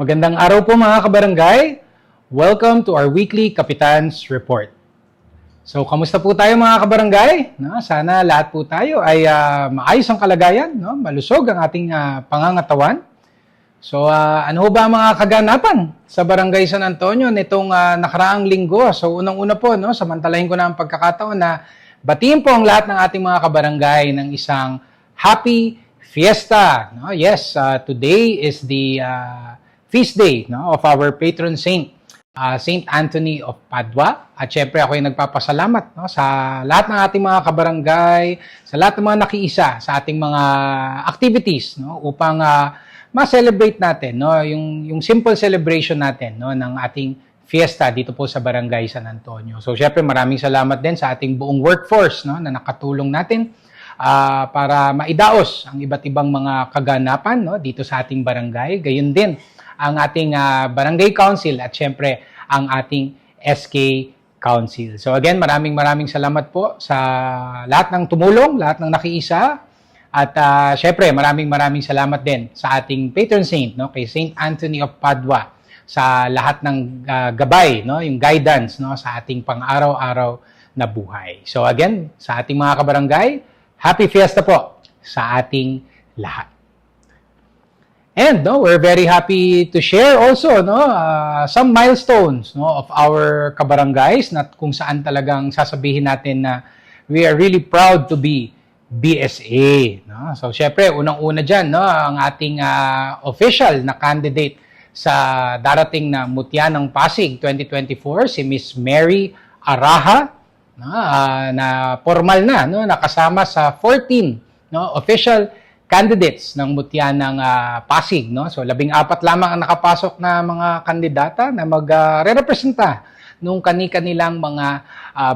Magandang araw po mga kabarangay. Welcome to our weekly Kapitan's Report. So, kamusta po tayo mga kabarangay? Sana lahat po tayo ay maayos ang kalagayan, malusog ang ating pangangatawan. So, ano ba ang mga kaganapan sa Barangay San Antonio nitong nakaraang linggo? So, unang-una po, samantalahin ko na ang pagkakataon na batiin po ang lahat ng ating mga kabarangay ng isang happy fiesta. Yes, today is the feast day of our patron saint, Saint Anthony of Padua. At syempre ako ay nagpapasalamat sa lahat ng ating mga kabarangay, sa lahat ng mga nakiisa sa ating mga activities upang ma-celebrate natin yung simple celebration natin ng ating fiesta dito po sa Barangay San Antonio. So syempre maraming salamat din sa ating buong workforce na nakatulong natin para maidaos ang iba't ibang mga kaganapan dito sa ating barangay. Gayon din ang ating barangay council at syempre ang ating SK Council. So again, maraming salamat po sa lahat ng tumulong, lahat ng nakiisa. At syempre, maraming salamat din sa ating patron saint, kay Saint Anthony of Padua, sa lahat ng gabay, yung guidance sa ating pang-araw-araw na buhay. So again, sa ating mga kabarangay, happy fiesta po sa ating lahat. And we're very happy to share also some milestones of our kabarangays na kung saan talagang sasabihin natin na we are really proud to be BSA. So syempre, unang-una dyan, ang ating official na candidate sa darating na Mutya ng Pasig 2024, si Miss Mary Araha, na formal na, nakasama sa 14 official candidates ng Mutya ng Pasig. So 14 lamang ang nakapasok na mga kandidata na magre-representa nung kani-kanilang mga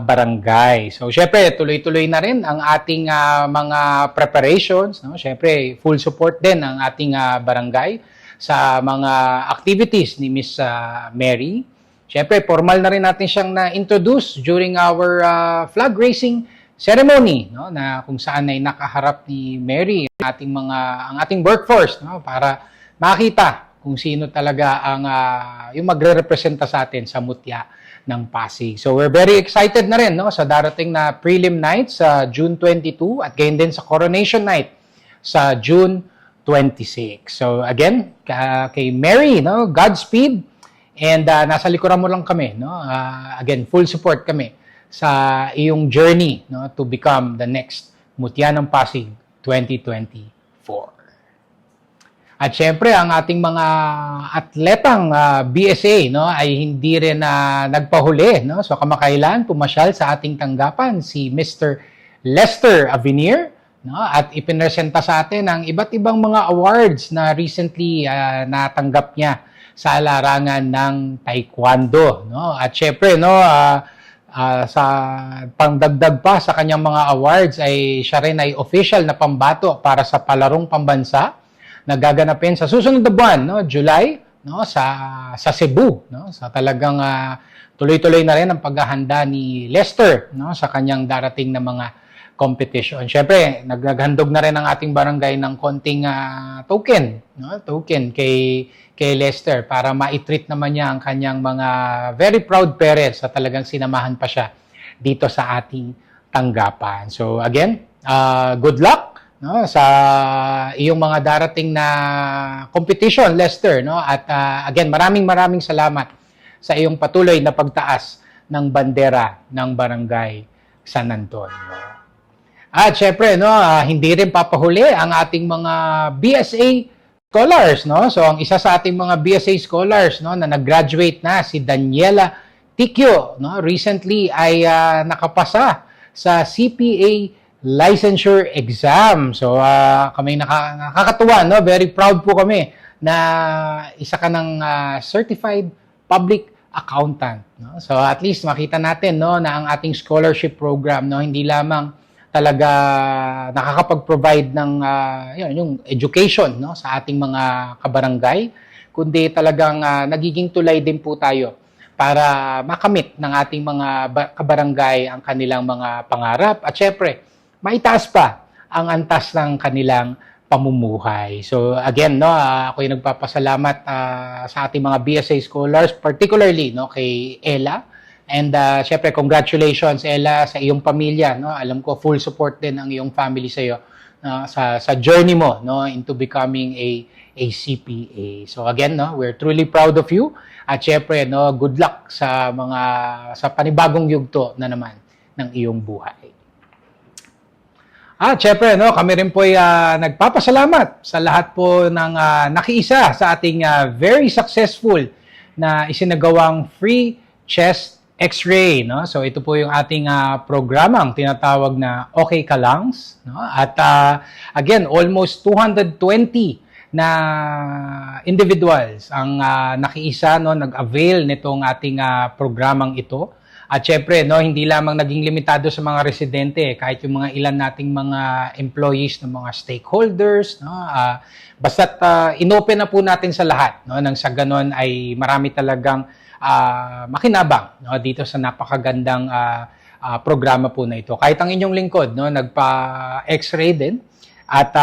barangay. So syempre, tuloy-tuloy na rin ang ating mga preparations. Syempre, full support din ang ating barangay sa mga activities ni Miss Mary. Syempre, formal na rin natin siyang na-introduce during our flag raising ceremony, na kung saan ay nakaharap ni Mary ang ating workforce, para makita kung sino talaga ang yung magre-representa sa atin sa Mutya ng Pasig. So we're very excited na rin sa darating na prelim night sa June 22 at gayon din sa coronation night sa June 26. So again, kay Mary, Godspeed, and nasa likuran mo lang kami. Again, full support kami sa iyong journey to become the next Mutya ng Pasig 2024. At syempre, ang ating mga atletang BSA ay hindi rin nagpahuli. So kamakailan, pumasyal sa ating tanggapan si Mr. Lester Avenir, at ipinresenta sa atin ang iba't ibang mga awards na recently natanggap niya sa larangan ng Taekwondo. At syempre, sa pangdagdag pa sa kanyang mga awards ay siya rin ay official na pambato para sa palarong pambansa na gaganapin sa susunod na buwan, July, sa Cebu. Sa talagang tuloy-tuloy na rin ang paghahanda ni Lester sa kanyang darating na mga competition. Siyempre, naghandog na rin ang ating barangay ng konting token kay Lester para ma-treat naman niya ang kanyang mga very proud parents sa talagang sinamahan pa siya dito sa ating tanggapan. So again, good luck sa iyong mga darating na competition, Lester. At again, maraming salamat sa iyong patuloy na pagtaas ng bandera ng Barangay San Antonio. At syempre, hindi rin papahuli ang ating mga BSA scholars. So ang isa sa ating mga BSA scholars na nag-graduate na, si Daniela Tikyo, recently ay nakapasa sa CPA licensure exam. So kami nakakatuwa, very proud po kami na isa ka ng certified public accountant. So at least makita natin na ang ating scholarship program hindi lamang talaga nakakapag-provide ng yung education sa ating mga kabarangay, kundi talagang nagiging tulay din po tayo para makamit ng ating mga kabarangay ang kanilang mga pangarap at syempre, maitaas pa ang antas ng kanilang pamumuhay. So again, no, ako yung nagpapasalamat sa ating mga BSA scholars, particularly no kay Ella. And syempre congratulations Ella sa iyong pamilya, no. Alam ko full support din ang iyong family sa iyo sa journey mo no into becoming a CPA. So again, no, we're truly proud of you. At syempre, no, good luck sa panibagong yugto na naman ng iyong buhay. Syempre, no, kami rin po ay nagpapasalamat sa lahat po ng nakiisa sa ating very successful na isinagawang free chest X-ray, no? So ito po yung ating programang tinatawag na Okay Ka Langs, no? At again, almost 220 na individuals ang nakiisa, no, nag-avail nitong ating programang ito. At syempre, no, hindi lamang naging limitado sa mga residente, kahit yung mga ilan nating mga employees ng mga stakeholders, no, basta't inopen na po natin sa lahat, no, nang sa ganon ay marami talagang makinabang, no, dito sa napakagandang programa po na ito. Kahit ang inyong lingkod, no, nagpa-X-ray din. At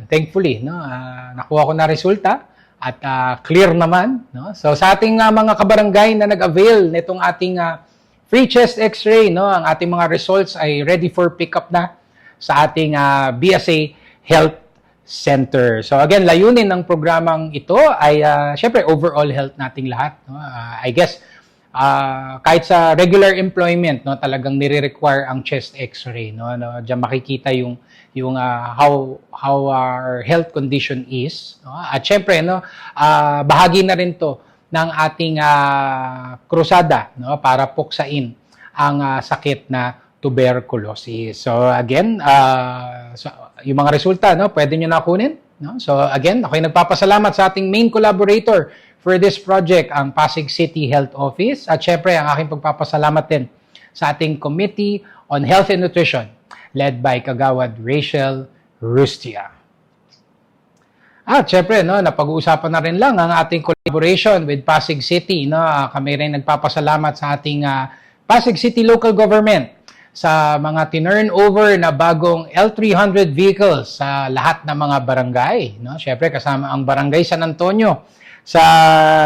thankfully, no, nakuha ko na resulta at clear naman, no. So sa ating mga kabarangay na nag-avail nitong ating free chest X-ray, no, ang ating mga results ay ready for pickup na sa ating BSA Health Center. So again, layunin ng programang ito ay syempre overall health nating lahat, no. I guess kahit sa regular employment, no, talagang nire-require ang chest X-ray, no. Diyan makikita yung how our health condition is, no? At syempre, no, bahagi na rin to ng ating krusada, no, para puksain ang sakit na tuberculosis. So again, yung mga resulta, no, pwede nyo na kunin, no? So again, ako'y nagpapasalamat sa ating main collaborator for this project, ang Pasig City Health Office, at syempre ang aking pagpapasalamat din sa ating Committee on Health and Nutrition led by Kagawad Rachel Rustia. At syempre, no, napag-uusapan na rin lang ang ating collaboration with Pasig City, no. Kami rin nagpapasalamat sa ating Pasig City Local Government sa mga tinurn over na bagong L300 vehicles sa lahat ng mga barangay, no. Syempre kasama ang Barangay San Antonio sa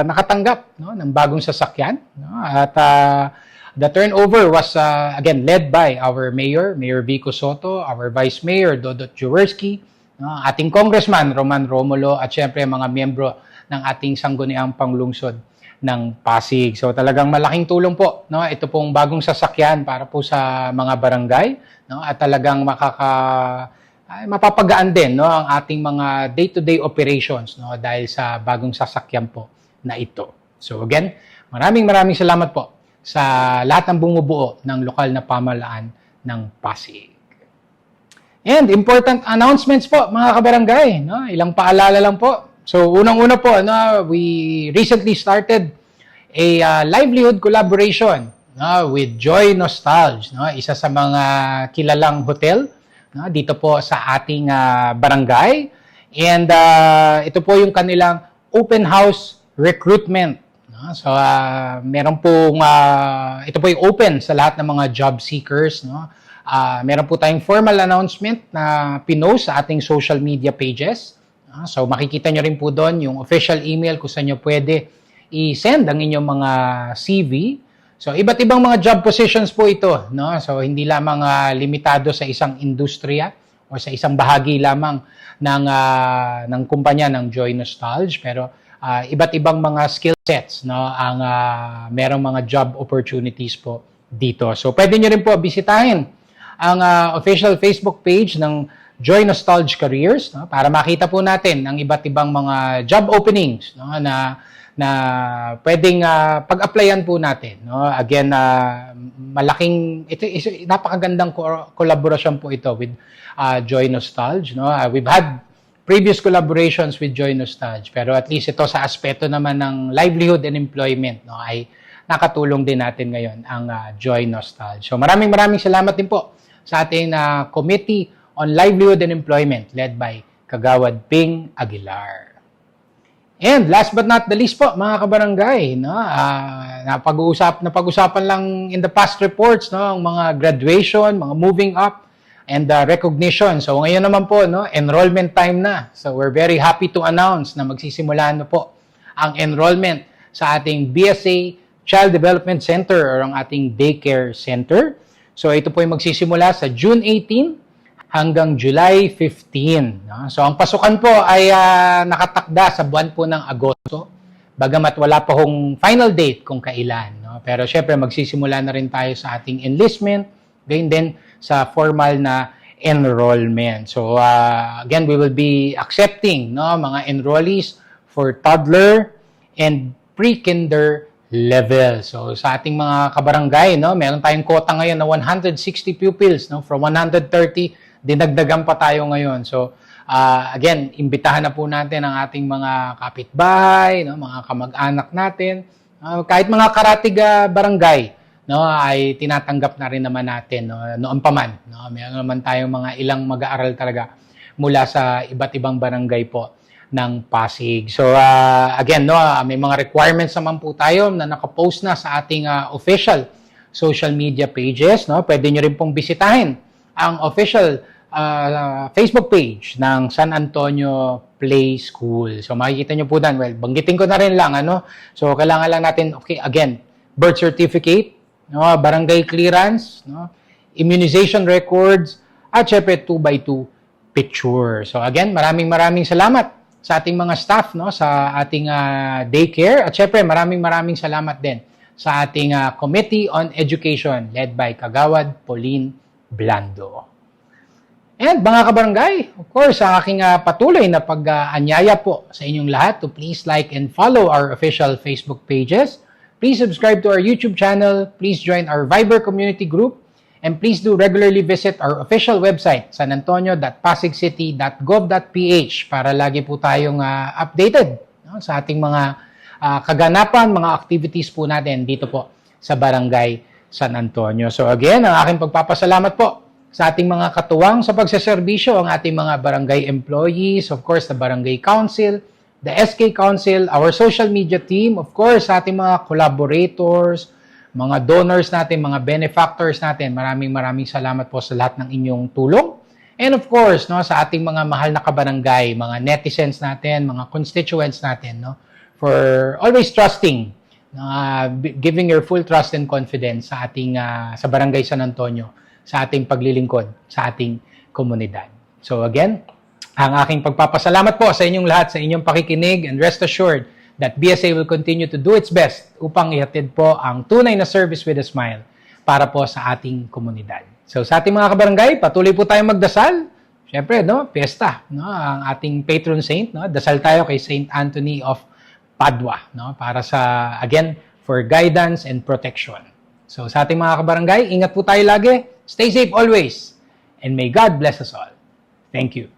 nakatanggap, no, ng bagong sasakyan, no. At the turnover was again led by our Mayor Vico Soto, our Vice Mayor Dodot Jaworski, ating Congressman Roman Romulo, at syempre mga miyembro ng ating sangguniang panglungsod ng Pasig. So talagang malaking tulong po, no, ito pong bagong sasakyan para po sa mga barangay, no, at talagang mapapagaan din, no, ang ating mga day-to-day operations, no, dahil sa bagong sasakyan po na ito. So again, maraming salamat po sa lahat ng bumubuo ng lokal na pamahalaan ng Pasig. And important announcements po, mga kabarangay, no? Ilang paalala lang po. So unang-una po, no, we recently started a livelihood collaboration, no, with Joy Nostalge, no, isa sa mga kilalang hotel, no, dito po sa ating barangay. And ito po yung kanilang open house recruitment. So, meron pong, ito po yung open sa lahat ng mga job seekers, no? Meron po tayong formal announcement na pinost sa ating social media pages. So, makikita nyo rin po doon yung official email kung saan nyo pwede i-send ang inyong mga CV. So, iba't ibang mga job positions po ito, no? So, hindi lamang limitado sa isang industriya o sa isang bahagi lamang ng kumpanya ng Joy Nostalge, pero iba't ibang mga skill sets, no, ang merong mga job opportunities po dito. So pwede nyo rin po bisitahin ang official Facebook page ng Joy Nostalge Careers, no, para makita po natin ang iba't ibang mga job openings, no, na pwedeng pag-applyan po natin, no. Again, malaking ito napakagandang collaboration po ito with Joy Nostalge, no. We've had previous collaborations with Joy Nostalge, pero at least ito sa aspeto naman ng livelihood and employment, no, ay nakatulong din natin ngayon ang Joy Nostalge. So maraming salamat din po sa ating Committee on Livelihood and Employment led by Kagawad Ping Aguilar. And last but not the least po, mga kabarangay, no, napag-usapan lang in the past reports, no, ang mga graduation, mga moving up. and recognition. So ngayon naman po, no, enrollment time na. So we're very happy to announce na magsisimula na po ang enrollment sa ating BSA Child Development Center or ang ating daycare center. So ito po ay magsisimula sa June 18 hanggang July 15. No? So ang pasukan po ay nakatakda sa buwan po ng Agosto, bagamat wala pa hong final date kung kailan. No? Pero syempre magsisimula na rin tayo sa ating enlistment, gayon din sa formal na enrollment. So again, we will be accepting, no, mga enrollees for toddler and pre-kinder level. So sa ating mga kabarangay, no, meron tayong quota ngayon na 160 pupils, no, from 130 dinagdagan pa tayo ngayon. So, again, imbitahan na po natin ang ating mga kapitbahay, no, mga kamag-anak natin, kahit mga karatig barangay, no, ay tinatanggap na rin naman natin, no, noon pa man. No, meron naman tayong mga ilang mag-aaral talaga mula sa iba't ibang barangay po ng Pasig. So, again, no, may mga requirements naman po tayo na nakapost na sa ating official social media pages. No? Pwede nyo rin pong bisitahin ang official Facebook page ng San Antonio Play School. So makikita nyo po doon. Well, banggitin ko na rin lang. Ano? So kailangan lang natin, okay, again, birth certificate, no? Barangay clearance, no? Immunization records, at syempre 2x2 picture. So again, maraming salamat sa ating mga staff, no? Sa ating daycare. At syempre, maraming salamat din sa ating Committee on Education led by Kagawad Pauline Blando. And mga kabarangay, of course, ang aking patuloy na pag-anyaya po sa inyong lahat to please like and follow our official Facebook pages. Please subscribe to our YouTube channel. Please join our Viber community group. And please do regularly visit our official website, sanantonio.pasigcity.gov.ph para lagi po tayong updated, no, sa ating mga kaganapan, mga activities po natin dito po sa Barangay San Antonio. So again, ang aking pagpapasalamat po sa ating mga katuwang sa pagsaserbisyo, ang ating mga barangay employees, of course, the Barangay Council, the SK Council, our social media team, of course, sa ating mga collaborators, mga donors natin, mga benefactors natin. Maraming salamat po sa lahat ng inyong tulong. And of course, no, sa ating mga mahal na kabarangay, mga netizens natin, mga constituents natin, no, for always trusting, giving your full trust and confidence sa ating sa Barangay San Antonio, sa ating paglilingkod sa ating komunidad. So again, ang aking pagpapasalamat po sa inyong lahat, sa inyong pakikinig, and rest assured that BSA will continue to do its best upang ihatid po ang tunay na service with a smile para po sa ating komunidad. So sa ating mga kabarangay, patuloy po tayong magdasal. Siyempre, no, piyesta, no, ang ating patron saint, no, dasal tayo kay Saint Anthony of Padua, no, para sa, again, for guidance and protection. So sa ating mga kabarangay, ingat po tayo lagi. Stay safe always. And may God bless us all. Thank you.